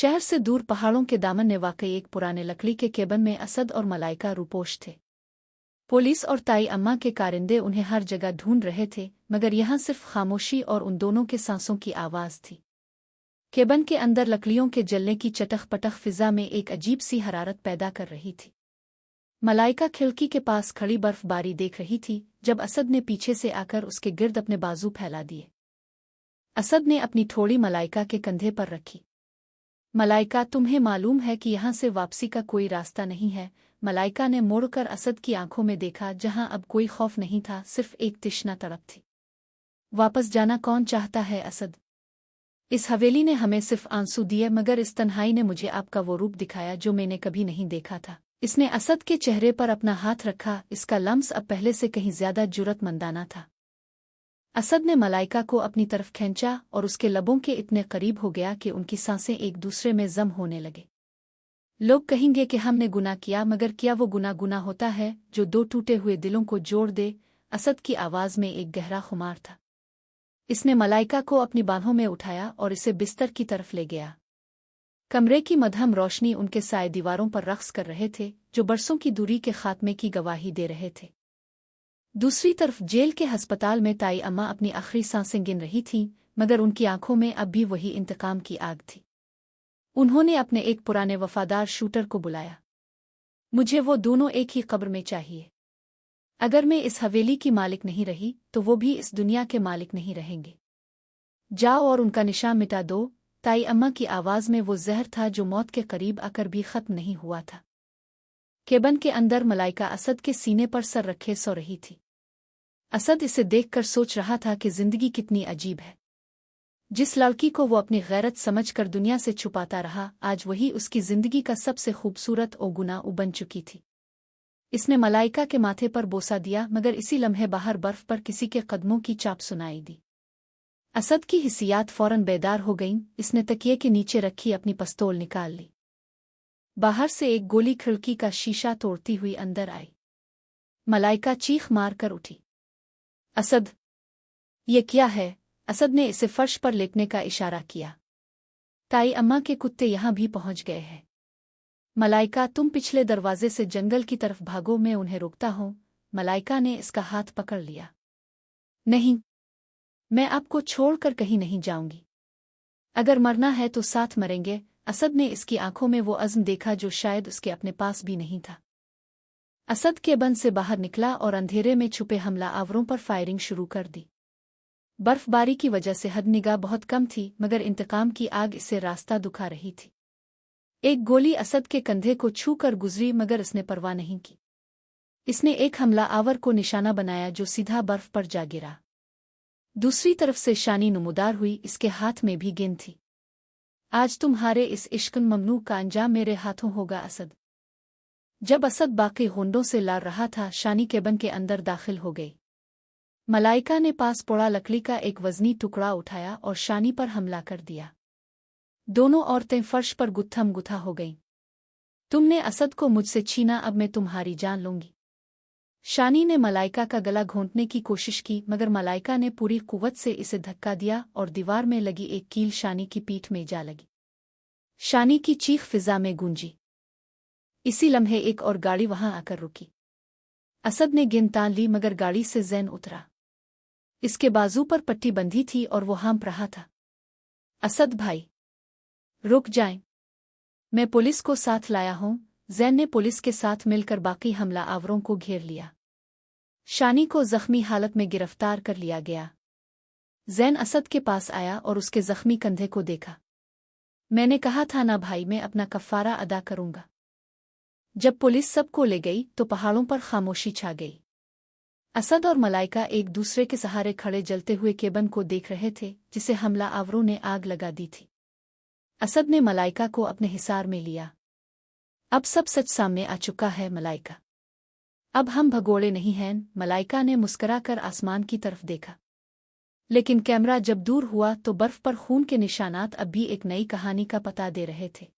शहर से दूर पहाड़ों के दामन ने वाकई एक पुराने लकड़ी के केबन में असद और मलाइका रूपोश थे। पुलिस और ताई अम्मा के कारिंदे उन्हें हर जगह ढूंढ रहे थे, मगर यहाँ सिर्फ खामोशी और उन दोनों के सांसों की आवाज़ थी। केबन के अंदर लकड़ियों के जलने की चटख-पटख फिजा में एक अजीब सी हरारत पैदा कर रही थी। मलाइका खिड़की के पास खड़ी बर्फबारी देख रही थी जब असद ने पीछे से आकर उसके गिर्द अपने बाजू फैला दिए। असद ने अपनी ठोड़ी मलाइका के कंधे पर रखी। मलाइका, तुम्हें मालूम है कि यहाँ से वापसी का कोई रास्ता नहीं है। मलाइका ने मुड़कर असद की आंखों में देखा, जहाँ अब कोई खौफ नहीं था, सिर्फ एक तिश्ना तड़प थी। वापस जाना कौन चाहता है असद? इस हवेली ने हमें सिर्फ आंसू दिए, मगर इस तन्हाई ने मुझे आपका वो रूप दिखाया जो मैंने कभी नहीं देखा था। इसने असद के चेहरे पर अपना हाथ रखा। इसका लम्स अब पहले से कहीं ज्यादा जुर्रतमंदाना था। असद ने मलाइका को अपनी तरफ खींचा और उसके लबों के इतने करीब हो गया कि उनकी सांसें एक दूसरे में जम होने लगे। लोग कहेंगे कि हमने गुनाह किया, मगर क्या वो गुनाह होता है जो दो टूटे हुए दिलों को जोड़ दे? असद की आवाज में एक गहरा खुमार था। इसने मलाइका को अपनी बाहों में उठाया और इसे बिस्तर की तरफ ले गया। कमरे की मध्यम रोशनी उनके साए दीवारों पर रक्स कर रहे थे, जो बरसों की दूरी के खात्मे की गवाही दे रहे थे। दूसरी तरफ जेल के अस्पताल में ताई अम्मा अपनी आखिरी सांसें गिन रही थीं, मगर उनकी आंखों में अब भी वही इंतकाम की आग थी। उन्होंने अपने एक पुराने वफादार शूटर को बुलाया। मुझे वो दोनों एक ही कब्र में चाहिए। अगर मैं इस हवेली की मालिक नहीं रही, तो वो भी इस दुनिया के मालिक नहीं रहेंगे। जाओ और उनका निशान मिटा दो। ताई अम्मा की आवाज़ में वो जहर था जो मौत के करीब आकर भी खत्म नहीं हुआ था। केबन के अंदर मलाइका असद के सीने पर सर रखे सो रही थी। असद इसे देखकर सोच रहा था कि जिंदगी कितनी अजीब है। जिस लड़की को वो अपनी गैरत समझकर दुनिया से छुपाता रहा, आज वही उसकी जिंदगी का सबसे खूबसूरत और गुनाह बन चुकी थी। इसने मलाइका के माथे पर बोसा दिया, मगर इसी लम्हे बाहर बर्फ पर किसी के कदमों की चाप सुनाई दी। असद की हिस्सियात फौरन बेदार हो गईं। इसने तकिए के नीचे रखी अपनी पिस्तौल निकाल ली। बाहर से एक गोली खिड़की का शीशा तोड़ती हुई अंदर आई। मलाइका चीख मार कर उठी। असद, ये क्या है? असद ने इसे फर्श पर लेटने का इशारा किया। ताई अम्मा के कुत्ते यहाँ भी पहुँच गए हैं। मलाइका, तुम पिछले दरवाजे से जंगल की तरफ भागो, मैं उन्हें रोकता हूँ। मलाइका ने इसका हाथ पकड़ लिया। नहीं, मैं आपको छोड़कर कहीं नहीं जाऊंगी। अगर मरना है तो साथ मरेंगे। असद ने इसकी आंखों में वो अज़्म देखा जो शायद उसके अपने पास भी नहीं था। असद केबन से बाहर निकला और अंधेरे में छुपे हमलावरों पर फायरिंग शुरू कर दी। बर्फबारी की वजह से हद-निगाह बहुत कम थी, मगर इंतकाम की आग इसे रास्ता दुखा रही थी। एक गोली असद के कंधे को छू कर गुजरी, मगर इसने परवाह नहीं की। इसने एक हमलावर को निशाना बनाया जो सीधा बर्फ पर जा गिरा। दूसरी तरफ से शानी नुमुदार हुई। इसके हाथ में भी गेंद थी। आज तुम्हारे इस इश्क ममनू का अंजाम मेरे हाथों होगा असद। जब असद बाकी होंडों से लड़ रहा था, शानी केबन के अंदर दाखिल हो गई। मलाइका ने पास पड़ा लकड़ी का एक वजनी टुकड़ा उठाया और शानी पर हमला कर दिया। दोनों औरतें फर्श पर गुत्थम गुथा हो गईं। तुमने असद को मुझसे छीना, अब मैं तुम्हारी जान लूंगी। शानी ने मलाइका का गला घोंटने की कोशिश की, मगर मलाइका ने पूरी कुव्वत से इसे धक्का दिया और दीवार में लगी एक कील शानी की पीठ में जा लगी। शानी की चीख फिजा में गूंजी। इसी लम्हे एक और गाड़ी वहां आकर रुकी। असद ने गेंद तान ली, मगर गाड़ी से जैन उतरा। इसके बाजू पर पट्टी बंधी थी और वो हाँफ रहा था। असद भाई, रुक जाएं, मैं पुलिस को साथ लाया हूं। जैन ने पुलिस के साथ मिलकर बाकी हमलावरों को घेर लिया। शानी को जख्मी हालत में गिरफ्तार कर लिया गया। जैन असद के पास आया और उसके जख्मी कंधे को देखा। मैंने कहा था ना भाई, मैं अपना कफ़ारा अदा करूंगा। जब पुलिस सबको ले गई तो पहाड़ों पर खामोशी छा गई। असद और मलाइका एक दूसरे के सहारे खड़े जलते हुए केबन को देख रहे थे, जिसे हमलावरों ने आग लगा दी थी। असद ने मलाइका को अपने हिसार में लिया। अब सब सच सामने आ चुका है मलाइका। अब हम भगोड़े नहीं हैं। मलाइका ने मुस्कुराकर आसमान की तरफ देखा। लेकिन कैमरा जब दूर हुआ तो बर्फ पर खून के निशानात अब भी एक नई कहानी का पता दे रहे थे।